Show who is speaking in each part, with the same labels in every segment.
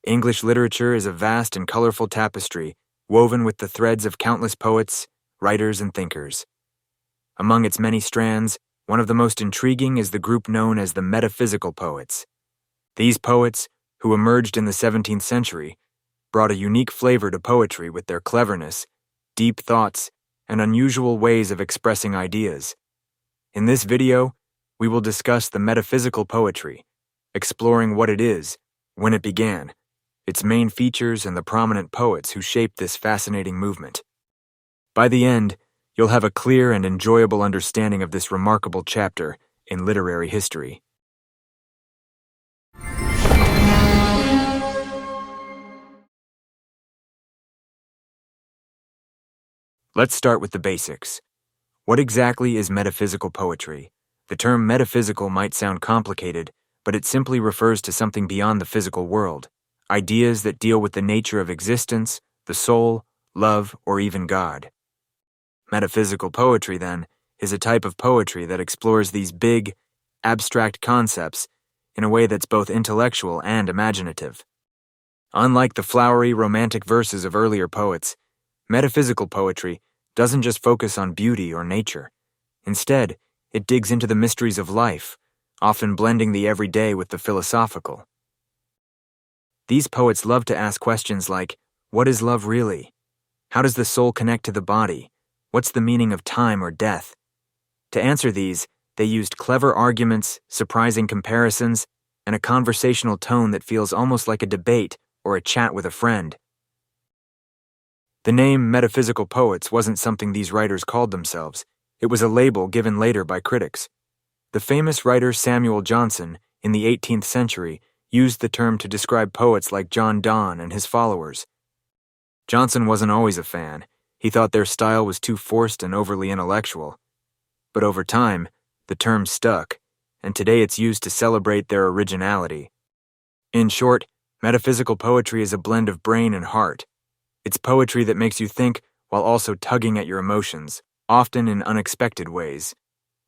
Speaker 1: English literature is a vast and colorful tapestry, woven with the threads of countless poets, writers, and thinkers. Among its many strands, one of the most intriguing is the group known as the Metaphysical Poets. These poets, who emerged in the 17th century, brought a unique flavor to poetry with their cleverness, deep thoughts, and unusual ways of expressing ideas. In this video, we will discuss the metaphysical poetry, exploring what it is, when it began, its main features, and the prominent poets who shaped this fascinating movement. By the end, you'll have a clear and enjoyable understanding of this remarkable chapter in literary history. Let's start with the basics. What exactly is metaphysical poetry? The term metaphysical might sound complicated, but it simply refers to something beyond the physical world, ideas that deal with the nature of existence, the soul, love, or even God. Metaphysical poetry, then, is a type of poetry that explores these big, abstract concepts in a way that's both intellectual and imaginative. Unlike the flowery, romantic verses of earlier poets, metaphysical poetry doesn't just focus on beauty or nature. Instead, it digs into the mysteries of life, often blending the everyday with the philosophical. These poets love to ask questions like, what is love really? How does the soul connect to the body? What's the meaning of time or death? To answer these, they used clever arguments, surprising comparisons, and a conversational tone that feels almost like a debate or a chat with a friend. The name metaphysical poets wasn't something these writers called themselves. It was a label given later by critics. The famous writer Samuel Johnson, in the 18th century, used the term to describe poets like John Donne and his followers. Johnson wasn't always a fan. He thought their style was too forced and overly intellectual. But over time, the term stuck, and today it's used to celebrate their originality. In short, metaphysical poetry is a blend of brain and heart. It's poetry that makes you think while also tugging at your emotions, often in unexpected ways.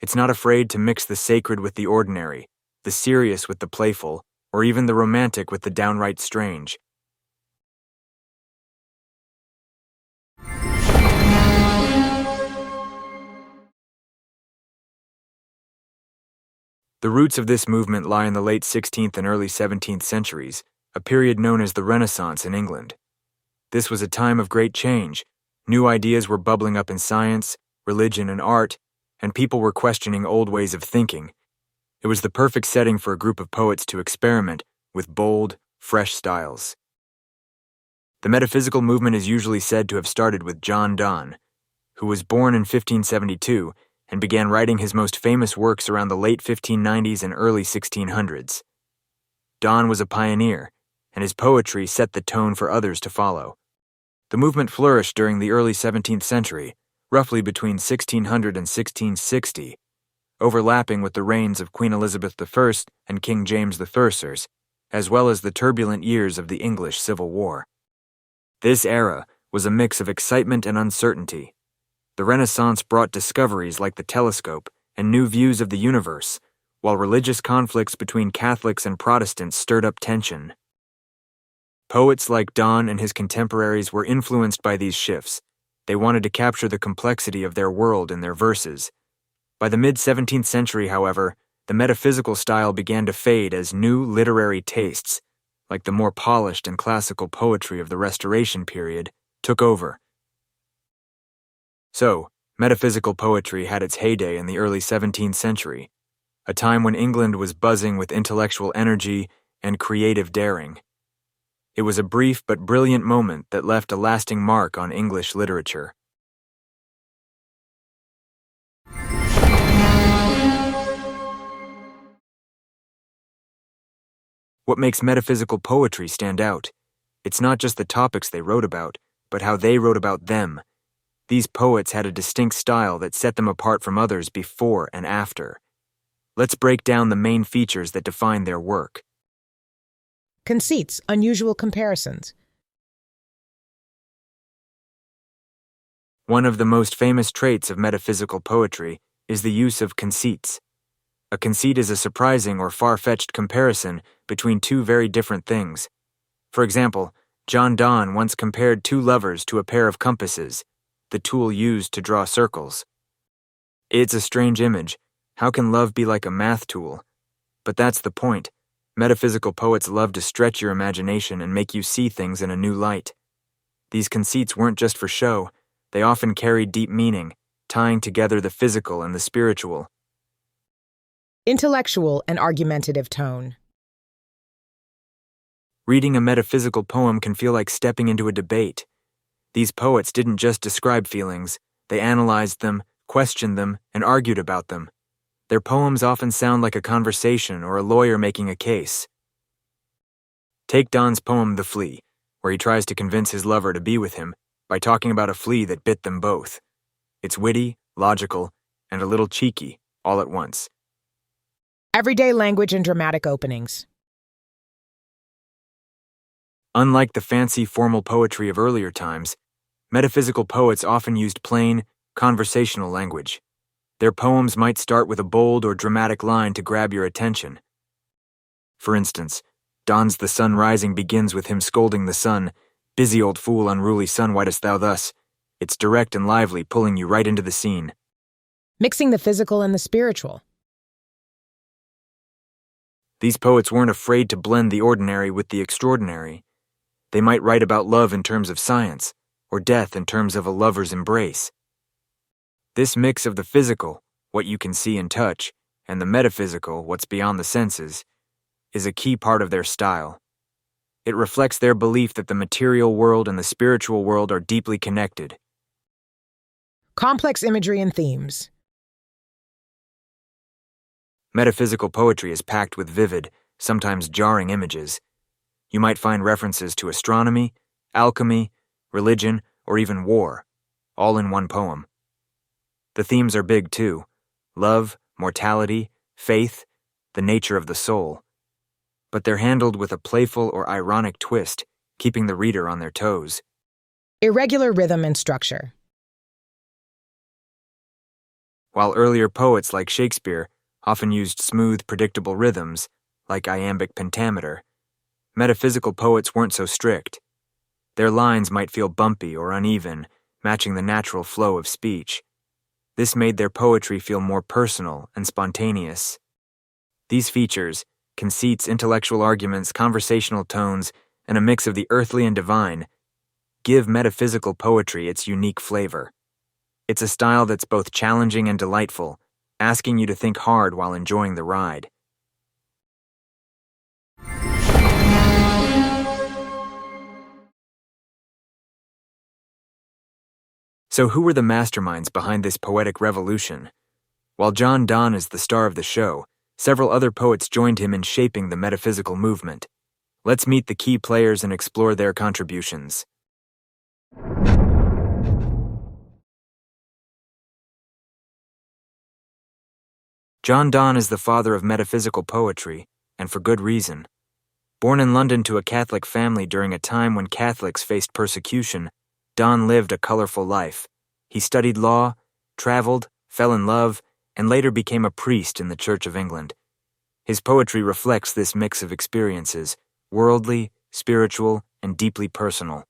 Speaker 1: It's not afraid to mix the sacred with the ordinary, the serious with the playful, or even the romantic with the downright strange. The roots of this movement lie in the late 16th and early 17th centuries, a period known as the Renaissance in England. This was a time of great change. New ideas were bubbling up in science, religion, and art, and people were questioning old ways of thinking. It was the perfect setting for a group of poets to experiment with bold, fresh styles. The metaphysical movement is usually said to have started with John Donne, who was born in 1572 and began writing his most famous works around the late 1590s and early 1600s. Donne was a pioneer, and his poetry set the tone for others to follow. The movement flourished during the early 17th century, roughly between 1600 and 1660, overlapping with the reigns of Queen Elizabeth I and King James I, as well as the turbulent years of the English Civil War. This era was a mix of excitement and uncertainty. The Renaissance brought discoveries like the telescope and new views of the universe, while religious conflicts between Catholics and Protestants stirred up tension. Poets like Donne and his contemporaries were influenced by these shifts. They wanted to capture the complexity of their world in their verses. By the mid-17th century, however, the metaphysical style began to fade as new literary tastes, like the more polished and classical poetry of the Restoration period, took over. So, metaphysical poetry had its heyday in the early 17th century, a time when England was buzzing with intellectual energy and creative daring. It was a brief but brilliant moment that left a lasting mark on English literature. What makes metaphysical poetry stand out? It's not just the topics they wrote about, but how they wrote about them. These poets had a distinct style that set them apart from others before and after. Let's break down the main features that define their work.
Speaker 2: Conceits, unusual comparisons.
Speaker 1: One of the most famous traits of metaphysical poetry is the use of conceits. A conceit is a surprising or far-fetched comparison between two very different things. For example, John Donne once compared two lovers to a pair of compasses, the tool used to draw circles. It's a strange image. How can love be like a math tool? But that's the point. Metaphysical poets love to stretch your imagination and make you see things in a new light. These conceits weren't just for show. They often carried deep meaning, tying together the physical and the spiritual.
Speaker 2: Intellectual and argumentative tone.
Speaker 1: Reading a metaphysical poem can feel like stepping into a debate. These poets didn't just describe feelings, they analyzed them, questioned them, and argued about them. Their poems often sound like a conversation or a lawyer making a case. Take Donne's poem The Flea, where he tries to convince his lover to be with him by talking about a flea that bit them both. It's witty, logical, and a little cheeky, all at once.
Speaker 2: Everyday language and dramatic openings.
Speaker 1: Unlike the fancy formal poetry of earlier times, metaphysical poets often used plain, conversational language. Their poems might start with a bold or dramatic line to grab your attention. For instance, Donne's The Sun Rising begins with him scolding the sun, "Busy old fool, unruly sun, why dost thou thus?" It's direct and lively, pulling you right into the scene.
Speaker 2: Mixing the physical and the spiritual.
Speaker 1: These poets weren't afraid to blend the ordinary with the extraordinary. They might write about love in terms of science, or death in terms of a lover's embrace. This mix of the physical, what you can see and touch, and the metaphysical, what's beyond the senses, is a key part of their style. It reflects their belief that the material world and the spiritual world are deeply connected.
Speaker 2: Complex imagery and themes.
Speaker 1: Metaphysical poetry is packed with vivid, sometimes jarring images. You might find references to astronomy, alchemy, religion, or even war, all in one poem. The themes are big too: love, mortality, faith, the nature of the soul. But they're handled with a playful or ironic twist, keeping the reader on their toes.
Speaker 2: Irregular rhythm and structure.
Speaker 1: While earlier poets like Shakespeare often used smooth, predictable rhythms, like iambic pentameter, metaphysical poets weren't so strict. Their lines might feel bumpy or uneven, matching the natural flow of speech. This made their poetry feel more personal and spontaneous. These features, conceits, intellectual arguments, conversational tones, and a mix of the earthly and divine, give metaphysical poetry its unique flavor. It's a style that's both challenging and delightful, asking you to think hard while enjoying the ride. So who were the masterminds behind this poetic revolution? While John Donne is the star of the show, several other poets joined him in shaping the metaphysical movement. Let's meet the key players and explore their contributions. John Donne is the father of metaphysical poetry, and for good reason. Born in London to a Catholic family during a time when Catholics faced persecution, Donne lived a colorful life. He studied law, traveled, fell in love, and later became a priest in the Church of England. His poetry reflects this mix of experiences, worldly, spiritual, and deeply personal.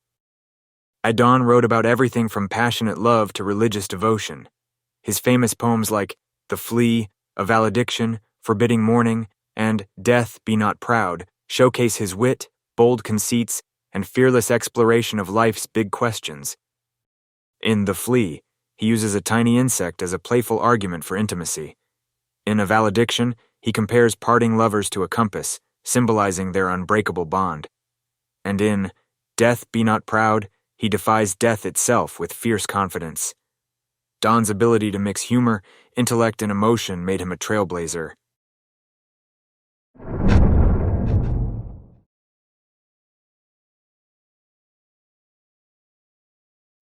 Speaker 1: Donne wrote about everything from passionate love to religious devotion. His famous poems like The Flea, A Valediction, Forbidding Mourning, and Death, Be Not Proud showcase his wit, bold conceits, and fearless exploration of life's big questions. In The Flea, he uses a tiny insect as a playful argument for intimacy. In A Valediction, he compares parting lovers to a compass, symbolizing their unbreakable bond. And in Death, Be Not Proud, he defies death itself with fierce confidence. Donne's ability to mix humor, intellect, and emotion made him a trailblazer.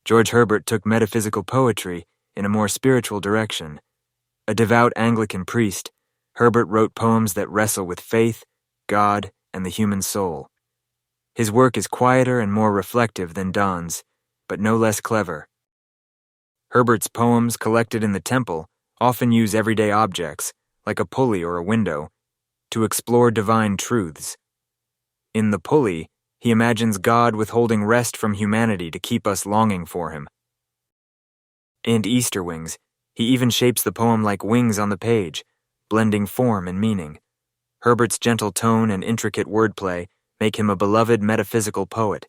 Speaker 1: George Herbert took metaphysical poetry in a more spiritual direction. A devout Anglican priest, Herbert wrote poems that wrestle with faith, God, and the human soul. His work is quieter and more reflective than Donne's, but no less clever. Herbert's poems, collected in the temple, often use everyday objects, like a pulley or a window, to explore divine truths. In The Pulley, He imagines God withholding rest from humanity to keep us longing for him. And Easter wings, he even shapes the poem like wings on the page, blending form and meaning. Herbert's gentle tone and intricate wordplay make him a beloved metaphysical poet.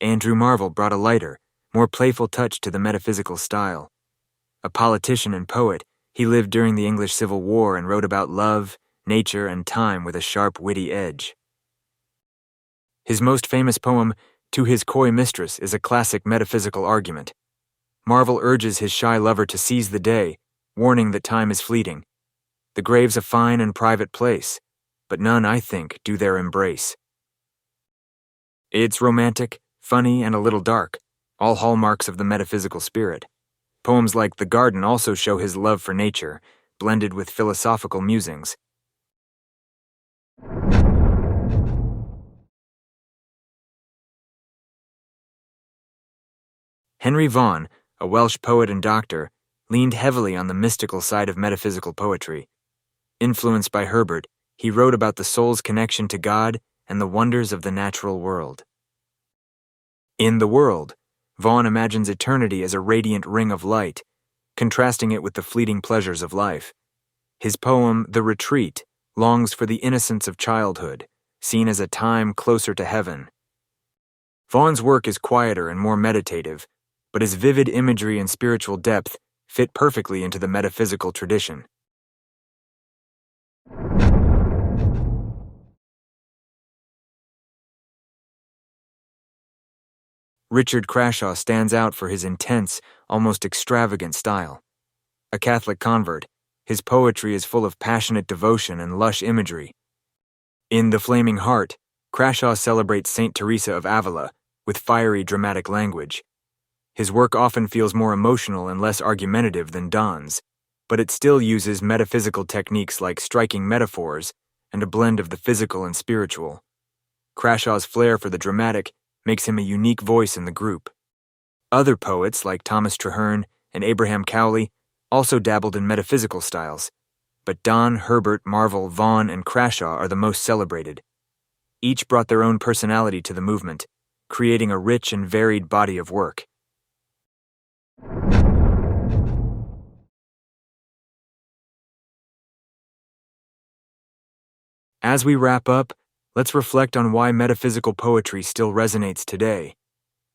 Speaker 1: Andrew Marvell brought a lighter, more playful touch to the metaphysical style. A politician and poet, he lived during the English Civil War and wrote about love, nature, and time with a sharp, witty edge. His most famous poem, To His Coy Mistress, is a classic metaphysical argument. Marvell urges his shy lover to seize the day, warning that time is fleeting. The grave's a fine and private place, but none, I think, do there embrace. It's romantic, funny, and a little dark, all hallmarks of the metaphysical spirit. Poems like The Garden also show his love for nature, blended with philosophical musings. Henry Vaughan, a Welsh poet and doctor, leaned heavily on the mystical side of metaphysical poetry. Influenced by Herbert, he wrote about the soul's connection to God and the wonders of the natural world. In The World, Vaughan imagines eternity as a radiant ring of light, contrasting it with the fleeting pleasures of life. His poem, The Retreat, longs for the innocence of childhood, seen as a time closer to heaven. Vaughan's work is quieter and more meditative, but his vivid imagery and spiritual depth fit perfectly into the metaphysical tradition. Richard Crashaw stands out for his intense, almost extravagant style. A Catholic convert, his poetry is full of passionate devotion and lush imagery. In The Flaming Heart, Crashaw celebrates Saint Teresa of Avila with fiery, dramatic language. His work often feels more emotional and less argumentative than Donne's, but it still uses metaphysical techniques like striking metaphors and a blend of the physical and spiritual. Crashaw's flair for the dramatic makes him a unique voice in the group. Other poets like Thomas Traherne and Abraham Cowley also dabbled in metaphysical styles, but Donne, Herbert, Marvell, Vaughan, and Crashaw are the most celebrated. Each brought their own personality to the movement, creating a rich and varied body of work. As we wrap up, let's reflect on why metaphysical poetry still resonates today.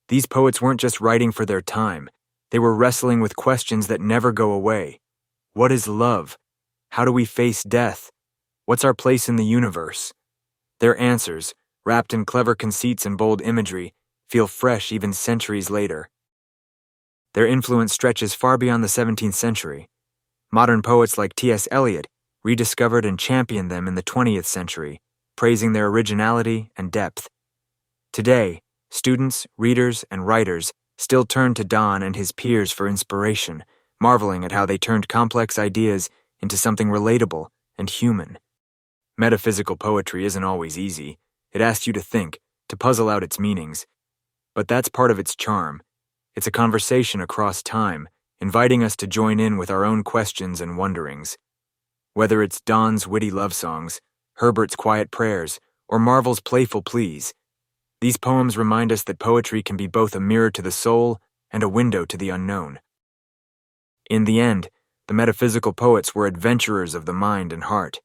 Speaker 1: These poets weren't just writing for their time, they were wrestling with questions that never go away. What is love? How do we face death? What's our place in the universe? Their answers, wrapped in clever conceits and bold imagery, feel fresh even centuries later. Their influence stretches far beyond the 17th century. Modern poets like T.S. Eliot rediscovered and championed them in the 20th century, praising their originality and depth. Today, students, readers, and writers still turn to Donne and his peers for inspiration, marveling at how they turned complex ideas into something relatable and human. Metaphysical poetry isn't always easy. It asks you to think, to puzzle out its meanings. But that's part of its charm. It's a conversation across time, inviting us to join in with our own questions and wonderings. Whether it's Donne's witty love songs, Herbert's quiet prayers, or Marvell's playful pleas, these poems remind us that poetry can be both a mirror to the soul and a window to the unknown. In the end, the metaphysical poets were adventurers of the mind and heart.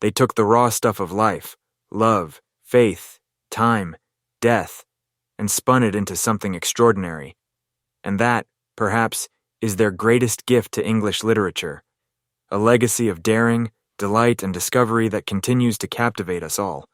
Speaker 1: They took the raw stuff of life, love, faith, time, death, and spun it into something extraordinary. And that, perhaps, is their greatest gift to English literature, a legacy of daring, delight, and discovery that continues to captivate us all.